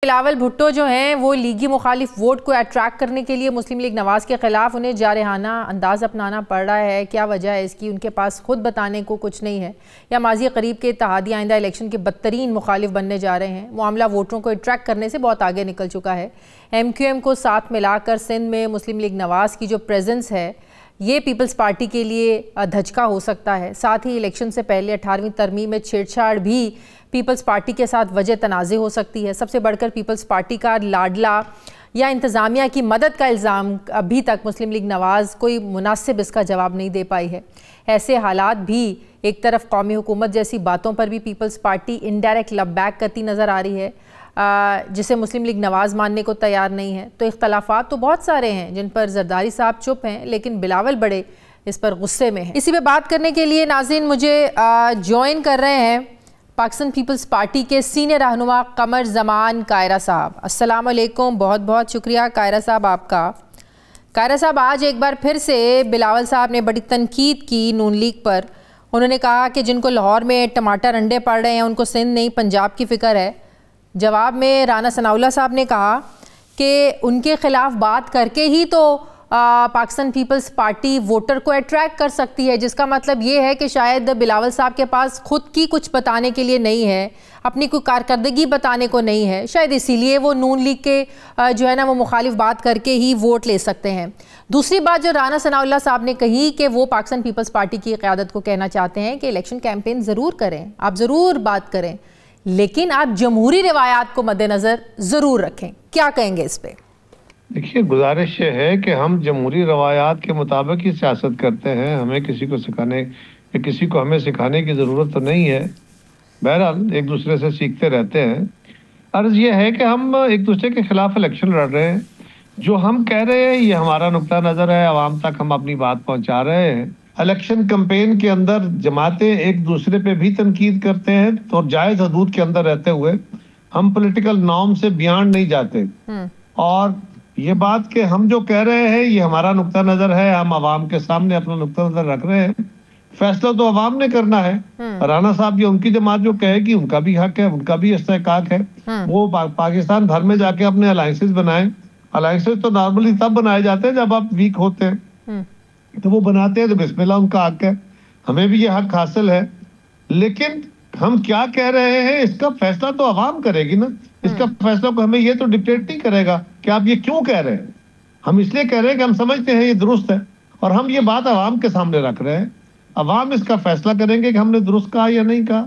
बिलावल भुट्टो जो हैं वो लीगी मुखालिफ वोट को अट्रैक्ट करने के लिए मुस्लिम लीग नवाज़ के ख़िलाफ़ उन्हें जारहाना अंदाज़ अपनाना पड़ रहा है। क्या वजह है इसकी? उनके पास खुद बताने को कुछ नहीं है या माजी करीब के इत्तेहादी आइंदा इलेक्शन के बदतरीन मुखालिफ बनने जा रहे हैं। मामला वोटरों को अट्रैक्ट करने से बहुत आगे निकल चुका है। MQM को साथ मिलाकर सिंध में मुस्लिम लीग नवाज़ की जो प्रेजेंस है ये पीपल्स पार्टी के लिए धचका हो सकता है। साथ ही इलेक्शन से पहले 18वीं तरमीम में छेड़छाड़ भी पीपल्स पार्टी के साथ वजह तनाज़े हो सकती है। सबसे बढ़कर पीपल्स पार्टी का लाडला या इंतज़ामिया की मदद का इल्ज़ाम अभी तक मुस्लिम लीग नवाज़ कोई मुनासिब इसका जवाब नहीं दे पाई है। ऐसे हालात भी एक तरफ कौमी हुकूमत जैसी बातों पर भी पीपल्स पार्टी इनडायरेक्ट लबैक करती नज़र आ रही है, जिसे मुस्लिम लीग नवाज़ मानने को तैयार नहीं है। तो इख्तलाफात तो बहुत सारे हैं जिन पर जरदारी साहब चुप हैं, लेकिन बिलावल बड़े इस पर गुस्से में हैं। इसी पे बात करने के लिए नाज़रीन मुझे ज्वाइन कर रहे हैं पाकिस्तान पीपल्स पार्टी के सीनियर रहनुमा कमर ज़मान कायरा साहब। अस्सलाम वालेकुम, बहुत बहुत शुक्रिया कायरा साहब आपका। कायरा साहब, आज एक बार फिर से बिलावल साहब ने बड़ी तनकीद की नून लीग पर। उन्होंने कहा कि जिनको लाहौर में टमाटर अंडे पड़ रहे हैं उनको सिंध नहीं पंजाब की फ़िक्र है। जवाब में राना सनाउल्लाह साहब ने कहा कि उनके ख़िलाफ़ बात करके ही तो पाकिस्तान पीपल्स पार्टी वोटर को अट्रैक्ट कर सकती है, जिसका मतलब ये है कि शायद बिलावल साहब के पास खुद की कुछ बताने के लिए नहीं है, अपनी कोई कारकर्दगी बताने को नहीं है। शायद इसीलिए वो नून लीग के जो है ना वो मुखालिफ बात करके ही वोट ले सकते हैं। दूसरी बात जो राना सनाउल्लाह साहब ने कही कि वो पाकिस्तान पीपल्स पार्टी की क़यादत को कहना चाहते हैं कि इलेक्शन कैंपेन ज़रूर करें, आप ज़रूर बात करें, लेकिन आप जमहूरी रिवायात को मद्देनज़र ज़रूर रखें। क्या कहेंगे इस पर? देखिए, गुजारिश ये है कि हम जमहूरी रवायात के मुताबिक ही सियासत करते हैं। हमें किसी को सिखाने या किसी को हमें सिखाने की ज़रूरत तो नहीं है। बहरहाल एक दूसरे से सीखते रहते हैं। अर्ज़ ये है कि हम एक दूसरे के ख़िलाफ़ इलेक्शन लड़ रहे हैं। जो हम कह रहे हैं ये हमारा नुक्ता नज़र है, आवाम तक हम अपनी बात पहुँचा रहे हैं। इलेक्शन कैंपेन के अंदर जमातें एक दूसरे पे भी तनकीद करते हैं, तो जायज़ हदूद के अंदर रहते हुए हम पॉलिटिकल नॉर्म से बियॉन्ड नहीं जाते। और ये बात कि हम जो कह रहे हैं ये हमारा नुक्ता नज़र है, हम आवाम के सामने अपना नुक्ता नज़र रख रहे हैं। फैसला तो आवाम ने करना है। राना साहब या उनकी जमात जो कहेगी उनका भी हक है, उनका भी इस्तेहकाक है। वो पाकिस्तान भर में जाके अपने अलायंसेस बनाएं। अलायंसेस तो नॉर्मली तब बनाए जाते हैं जब आप वीक होते हैं, तो वो बनाते हैं, तो बिस्मिल्लाह उनका हक है, हमें भी ये हक हासिल है। लेकिन हम क्या कह रहे हैं इसका फैसला तो आवाम करेगी ना। इसका फैसला को हमें ये तो डिक्टेट नहीं करेगा कि आप ये क्यों कह रहे हैं। हम इसलिए कह रहे हैं कि हम समझते हैं ये दुरुस्त है और हम ये बात आवाम के सामने रख रहे हैं। आवाम इसका फैसला करेंगे कि हमने दुरुस्त कहा या नहीं कहा।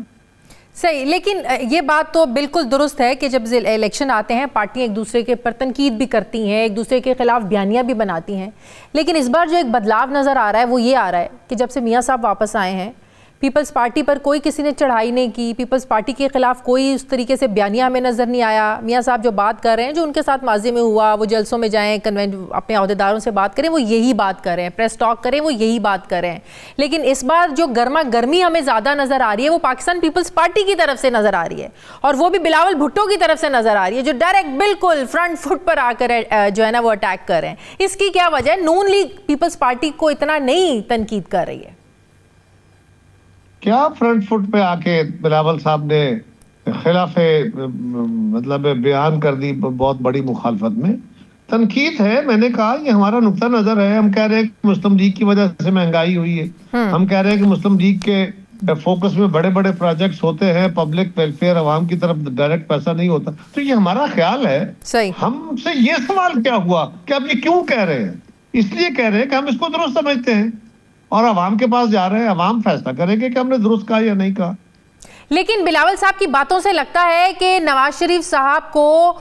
सही, लेकिन ये बात तो बिल्कुल दुरुस्त है कि जब इलेक्शन आते हैं पार्टियां एक दूसरे के पर तनकीद भी करती हैं, एक दूसरे के खिलाफ बयानियां भी बनाती हैं। लेकिन इस बार जो एक बदलाव नज़र आ रहा है वो ये आ रहा है कि जब से मियाँ साहब वापस आए हैं, पीपल्स पार्टी पर कोई किसी ने चढ़ाई नहीं की, पीपल्स पार्टी के खिलाफ कोई उस तरीके से बयानिया हमें नज़र नहीं आया। मियाँ साहब जो बात कर रहे हैं, जो उनके साथ माजी में हुआ, वो जलसों में जाएं, कन्वेंट अपने अहदेदारों से बात करें, वो यही बात कर रहे हैं, प्रेस टॉक करें, वो यही बात कर रहे हैं। लेकिन इस बार जो गर्मा गर्मी हमें ज़्यादा नज़र आ रही है वो पाकिस्तान पीपल्स पार्टी की तरफ से नज़र आ रही है, और वो भी बिलावल भुट्टो की तरफ से नज़र आ रही है, जो डायरेक्ट बिल्कुल फ्रंट फुट पर आकर जो है ना वो अटैक कर रहे हैं। इसकी क्या वजह है? नून लीग पीपल्स पार्टी को इतना नहीं तनकीद कर रही है। क्या फ्रंट फुट पे आके बिलावल साहब ने खिलाफे मतलब बयान कर दी बहुत बड़ी मुखालफत में? तनकीद है, मैंने कहा ये हमारा नुक्ता नजर है। हम कह रहे हैं कि मुस्लिम लीग की वजह से महंगाई हुई है। हम कह रहे हैं कि मुस्लिम लीग के फोकस में बड़े बड़े प्रोजेक्ट्स होते हैं, पब्लिक वेलफेयर, आवाम की तरफ डायरेक्ट पैसा नहीं होता। तो ये हमारा ख्याल है। सही। हमसे ये सवाल क्या हुआ कि आप ये क्यों कह रहे हैं? इसलिए कह रहे हैं कि हम इसको दुरुस्त समझते हैं और अवाम के पास जा रहे हैं। अवाम फैसला करेंगे कि हमने दुरुस्त कहा या नहीं कहा। लेकिन बिलावल साहब की बातों से लगता है कि नवाज शरीफ साहब को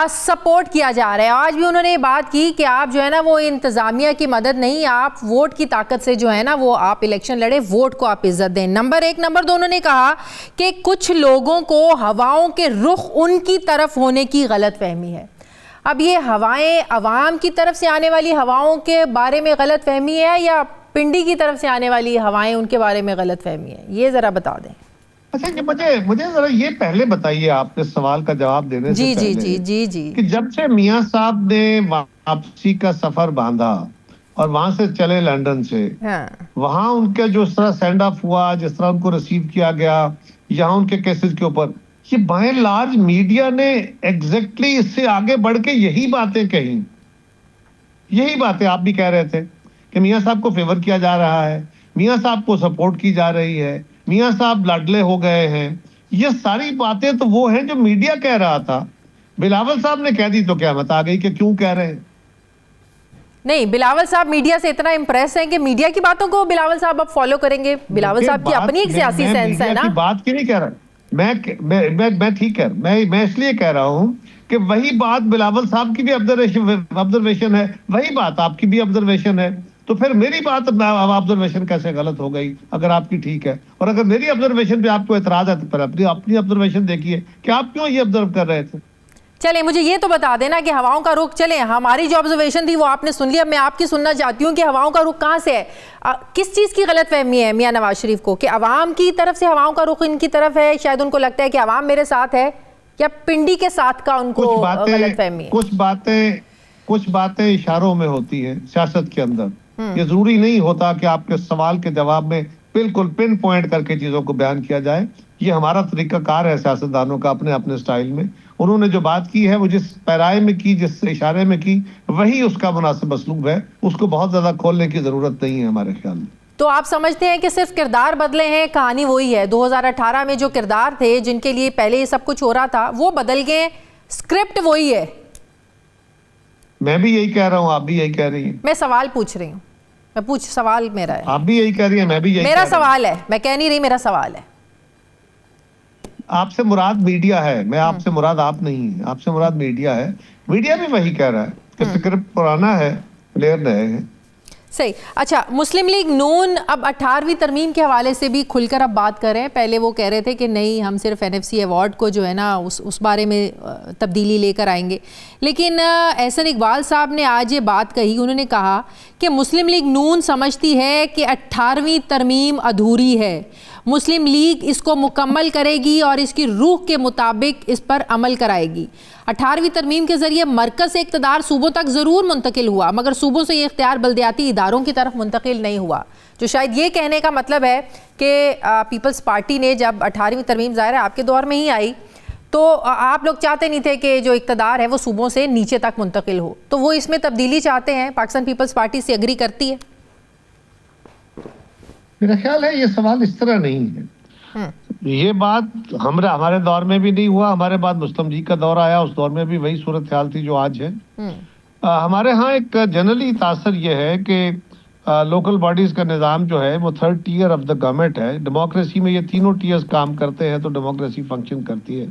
सपोर्ट किया जा रहा है। आज भी उन्होंने ये बात की कि आप जो है ना वो इंतज़ामिया की मदद नहीं, आप वोट की ताकत से जो है ना वो आप इलेक्शन लड़े, वोट को आप इज्जत दें। नंबर एक। नंबर दो, उन्होंने कहा कि कुछ लोगों को हवाओं के रुख उनकी तरफ होने की गलत फहमी है। अब ये हवाएं अवाम की तरफ से आने वाली हवाओं के बारे में गलत फहमी है या पिंडी की तरफ से आने वाली हवाएं उनके बारे में गलत फहमी है? ये जरा बता दें। अच्छा जी, मुझे जरा ये पहले बताइए, आपके सवाल का जवाब देने से पहले जी कि जब से मियाँ साहब ने वापसी का सफर बांधा और वहां से चले लंदन से, वहां उनके जो इस तरह सेंड ऑफ हुआ, जिस तरह उनको रिसीव किया गया, यहाँ उनके केसेस के ऊपर, ये बाय लार्ज मीडिया ने एग्जैक्टली इससे आगे बढ़ के यही बातें कही, यही बातें आप भी कह रहे थे कि मियां साहब को फेवर किया जा रहा है, मियां साहब को सपोर्ट की जा रही है, मियां साहब लाडले हो गए हैं। ये सारी बातें तो वो हैं जो मीडिया कह रहा था। बिलावल साहब ने कह दी तो क्या मत आ गई कि क्यों कह रहे हैं। नहीं, बिलावल साहब मीडिया से इतना इंप्रेस हैं कि मीडिया की बातों को बिलावल साहब अब फॉलो करेंगे। बिलावल साहब की अपनी एक सियासी सेंस है ना। बात की नहीं कह रहा मैं ठीक है, मैं इसलिए कह रहा हूं कि वही बात बिलावल साहब की भी ऑब्जर्वेशन है, वही बात आपकी भी ऑब्जर्वेशन है। तो फिर मेरी बात ऑब्जर्वेशन कैसे गलत हो गई अगर आपकी ठीक है? और अगर मेरी ऑब्जर्वेशन पे आपको एतराज है तो फिर अपनी ऑब्जर्वेशन देखिए कि आप क्यों ये ऑब्जर्व कर रहे थे। चले मुझे ये तो बता देना कि हवाओं का रुख, चले हमारी जो ऑब्जर्वेशन थी वो आपने सुन लिया, मैं आपकी सुनना चाहती हूँ कि हवाओं का रुख कहाँ से है, किस चीज़ की गलतफहमी है मियां नवाज शरीफ को कि अवाम की तरफ से हवाओं का रुख इनकी तरफ है, शायद उनको लगता है कि अवाम मेरे साथ है, या पिंडी के साथ का उनको गलतफहमी है? कुछ बातें इशारों में होती है सियासत के अंदर। ये जरूरी नहीं होता कि आपके सवाल के जवाब में बिल्कुल पिन पॉइंट करके चीजों को बयान किया जाए। ये हमारा तरीकाकार है सियासतदानों का अपने अपने स्टाइल में। उन्होंने जो बात की है वो जिस पैराए में की, जिस इशारे में की, वही उसका मुनासिब असलूब है। उसको बहुत ज्यादा खोलने की जरूरत नहीं है हमारे ख्याल में। तो आप समझते हैं कि सिर्फ किरदार बदले हैं, कहानी वही है? 2018 में जो किरदार थे जिनके लिए पहले ये सब कुछ हो रहा था वो बदल गए, स्क्रिप्ट वही है? मैं भी यही कह रहा हूँ, आप भी यही कह रही हैं। मैं सवाल पूछ रही हूँ, सवाल मेरा है। आप भी यही कह रही हैं, मैं भी यही मेरा सवाल है, मैं कह नहीं रही, मेरा सवाल है। आपसे मुराद मीडिया है, मैं आपसे मुराद आप नहीं है, आपसे मुराद मीडिया है। मीडिया भी वही कह रहा है कि स्क्रिप्ट पुराना है, प्लेयर नए हैं। सही। अच्छा, मुस्लिम लीग नून अब 18वीं तरमीम के हवाले से भी खुलकर अब बात कर रहे हैं। पहले वो कह रहे थे कि नहीं, हम सिर्फ NFC अवार्ड को जो है ना उस बारे में तब्दीली लेकर आएंगे, लेकिन एहसन इकबाल साहब ने आज ये बात कही। उन्होंने कहा कि मुस्लिम लीग नून समझती है कि 18वीं तरमीम अधूरी है, मुस्लिम लीग इसको मुकम्मल करेगी और इसकी रूह के मुताबिक इस पर अमल कराएगी। 18वीं तरमीम के जरिए मरकज़ से इक़्तिदार सूबों तक ज़रूर मुंतकिल हुआ, मगर सूबों से ये इख्तियार बल्दियाती इदारों की तरफ मुंतकिल नहीं हुआ। जो शायद ये कहने का मतलब है कि पीपल्स पार्टी ने जब 18वीं तरमीम ज़ाहिर है आपके दौर में ही आई, तो आप लोग चाहते नहीं थे कि जो इक़्तिदार है वो सूबों से नीचे तक मुंतकिल हो, तो वो इसमें तब्दीली चाहते हैं। पाकिस्तान पीपल्स पार्टी से एग्री करती है? मेरा ख्याल है ये सवाल इस तरह नहीं है। ये बात हमारे दौर में भी नहीं हुआ, हमारे बाद मुस्लिम लीग का दौर आया, उस दौर में भी वही सूरत ख्याल थी जो आज है। हमारे यहाँ एक जनरली तासर ये है कि लोकल बॉडीज का निज़ाम जो है वो 3rd tier of the government है। डेमोक्रेसी में ये तीनों टियर्स काम करते हैं तो डेमोक्रेसी फंक्शन करती है।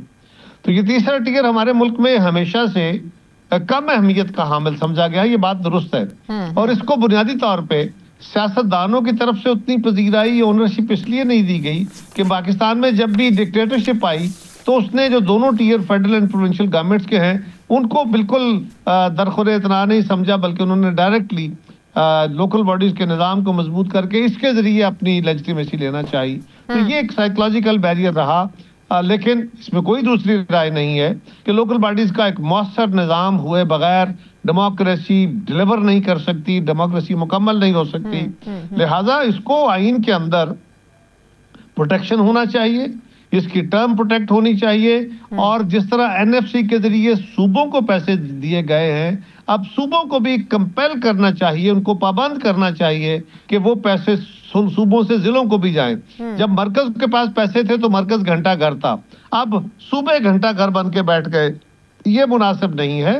तो ये तीसरा टियर हमारे मुल्क में हमेशा से कम अहमियत का हामिल समझा गया, ये बात दुरुस्त है। और इसको बुनियादी तौर पर सियासतदानों की तरफ से उतनी पजीराई, ओनरशिप इसलिए नहीं दी गई कि पाकिस्तान में जब भी डिक्टेटरशिप आई तो उसने जो दोनों tier federal and provincial governments के हैं उनको बिल्कुल दरखुर इतना नहीं समझा, बल्कि उन्होंने डायरेक्टली लोकल बॉडीज के निज़ाम को मजबूत करके इसके जरिए अपनी लेजिटिमेसी लेना चाहिए। तो ये एक साइकोलॉजिकल बैरियर रहा। लेकिन इसमें कोई दूसरी राय नहीं है कि लोकल बॉडीज का एक मौसर निज़ाम हुए बगैर डेमोक्रेसी डिलीवर नहीं कर सकती, डेमोक्रेसी मुकम्मल नहीं हो सकती। लिहाजा इसको आइन के अंदर प्रोटेक्शन होना चाहिए, इसकी टर्म प्रोटेक्ट होनी चाहिए। और जिस तरह NFC के जरिए सूबों को पैसे दिए गए हैं, अब सूबों को भी कंपेल करना चाहिए, उनको पाबंद करना चाहिए कि वो पैसे सूबों से जिलों को भी जाएं। जब मरकज के पास पैसे थे तो मरकज घंटा घर था, अब सूबे घंटा घर बन के बैठ गए, ये मुनासिब नहीं है।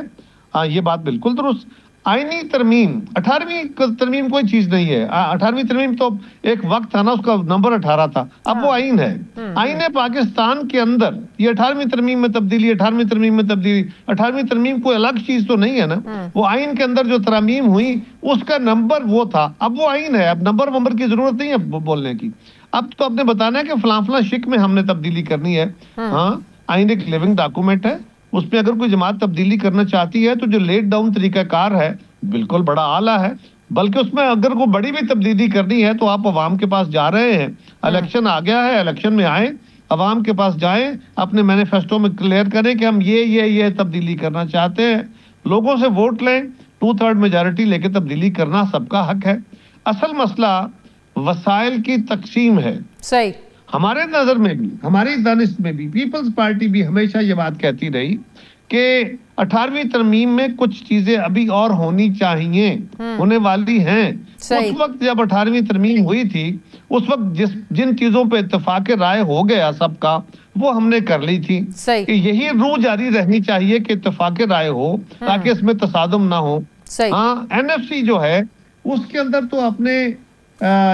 ये बात बिल्कुल दुरुस्त। आईनी तरमीम, 18वीं तरमीम कोई चीज नहीं है। 18वीं तरमीम तो एक वक्त था ना, उसका नंबर 18 था, अब वो आइन है। आइन है पाकिस्तान के अंदर। ये 18वीं तरमीम में तब्दीली, 18वीं तरमीम में तब्दीली, 18वीं तरमीम कोई अलग चीज तो नहीं है ना। वो आइन के अंदर जो तरामीम हुई उसका नंबर वो था, अब वो आइन है। अब नंबर की जरूरत नहीं है बोलने की। अब तो आपने बताना है कि फलां फलां शिक में हमने तब्दीली करनी है। हाँ, आइन एक लिविंग डॉक्यूमेंट है, उसमें अगर कोई जमात तब्दीली करना चाहती है तो जो लेट डाउन तरीकाकार है बिल्कुल बड़ा आला है। बल्कि उसमें अगर कोई बड़ी भी तब्दीली करनी है तो आप अवाम के पास जा रहे हैं, इलेक्शन आ गया है, इलेक्शन में आए, अवाम के पास जाएं, अपने मैनिफेस्टो में क्लियर करें कि हम ये तब्दीली करना चाहते हैं, लोगों से वोट लें, 2/3 मेजॉरिटी लेके तब्दीली करना सबका हक है। असल मसला वसाइल की तकसीम है। सही। हमारे नजर में भी, हमारी दानिश में भी, पीपल्स पार्टी भी हमेशा ये बात कहती रही कि 18वीं तरमीम में कुछ चीजें अभी और होनी चाहिए, होने वाली हैं। उस वक्त जब 18वीं तरमीम हुई थी, उस वक्त जिन चीजों पे इत्तेफाक राय हो गया सबका, वो हमने कर ली थी कि यही रूह जारी रहनी चाहिए कि इत्तेफाक राय हो, ताकि इसमें तसादुम ना हो। हाँ, एनएफसी जो है उसके अंदर तो अपने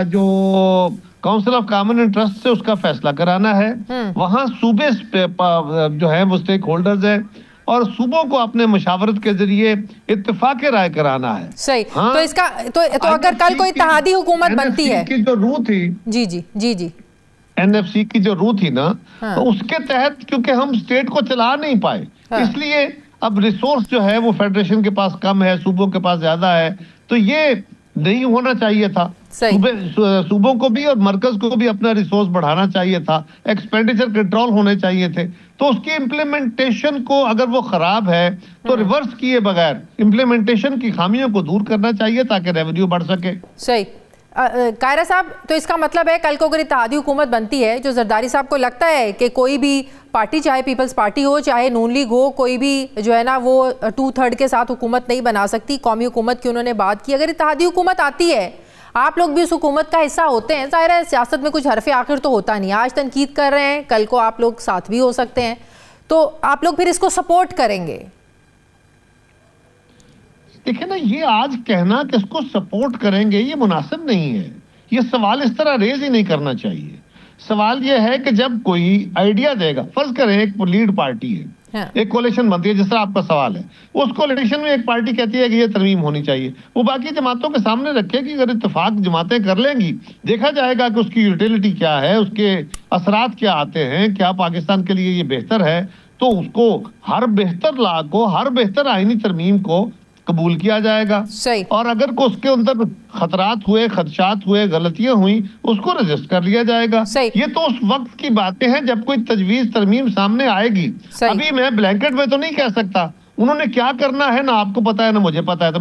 जो काउंसिल ऑफ कॉमन इंटरेस्ट से उसका फैसला कराना है, वहां सूबे जो है वो स्टेक होल्डर्स है और सूबों को अपने मशावरत के जरिए इत्तेफाक राय कराना है। सही। हाँ, तो इसका तो अगर कल कोई इत्तेहादी हुकूमत बनती है, की जो रूह थी, जी एनएफसी की जो रूह थी ना, तो उसके तहत क्योंकि हम स्टेट को चला नहीं पाए, इसलिए अब रिसोर्स जो है वो फेडरेशन के पास कम है, सूबों के पास ज्यादा है, तो ये नहीं होना चाहिए था। सूबों को भी और मरकज को भी अपना रिसोर्स बढ़ाना चाहिए था, एक्सपेंडिचर कंट्रोल होने चाहिए थे। तो उसकी इम्प्लीमेंटेशन को अगर वो खराब है तो रिवर्स किए बगैर इम्प्लीमेंटेशन की खामियों को दूर करना चाहिए ताकि रेवेन्यू बढ़ सके। सही। कायरा साहब, तो इसका मतलब है कल को अगर इत्तेहादी हुकूमत बनती है, जो जरदारी साहब को लगता है कि कोई भी पार्टी, चाहे पीपल्स पार्टी हो चाहे नून लीग हो, कोई भी जो है ना वो 2/3 के साथ हुकूमत नहीं बना सकती, कौमी हुकूमत की उन्होंने बात की। अगर इत्तेहादी हुकूमत आती है, आप लोग भी उस हुकूमत का हिस्सा होते हैं, ज़ाहिर है सियासत में कुछ हरफ आखिर तो होता नहीं, आज तनकीद कर रहे हैं, कल को आप लोग साथ भी हो सकते हैं, तो आप लोग फिर इसको सपोर्ट करेंगे? देखिए ना, ये आज कहना कि इसको सपोर्ट करेंगे ये मुनासिब नहीं है। ये सवाल इस तरह रेज ही नहीं करना चाहिए। सवाल ये है कि जब कोई आइडिया देगा, फर्ज करें एक लीड पार्टी है, एक कोalition बनती है, जिस तरह आपका सवाल है, उस कोalition में एक पार्टी कहती है कि ये तरमीम होनी चाहिए, वो बाकी जमातों के सामने रखे कि अगर इत्तेफाक जमातें कर लेंगी, देखा जाएगा कि उसकी यूटिलिटी क्या है, उसके असरात क्या आते हैं, क्या पाकिस्तान के लिए ये बेहतर है, तो उसको हर बेहतर लॉ को, हर बेहतर आईनी तरमीम को कबूल किया जाएगा। सही। और अगर को उसके अंदर खतरात हुए, खदशात हुए, गलतियां हुई, उसको रजिस्ट कर लिया जाएगा। ये तो उस वक्त की बातें हैं जब कोई तजवीज तरमीम सामने आएगी। अभी मैं ब्लैंकेट में तो नहीं कह सकता उन्होंने क्या करना है, ना आपको पता है ना मुझे पता है।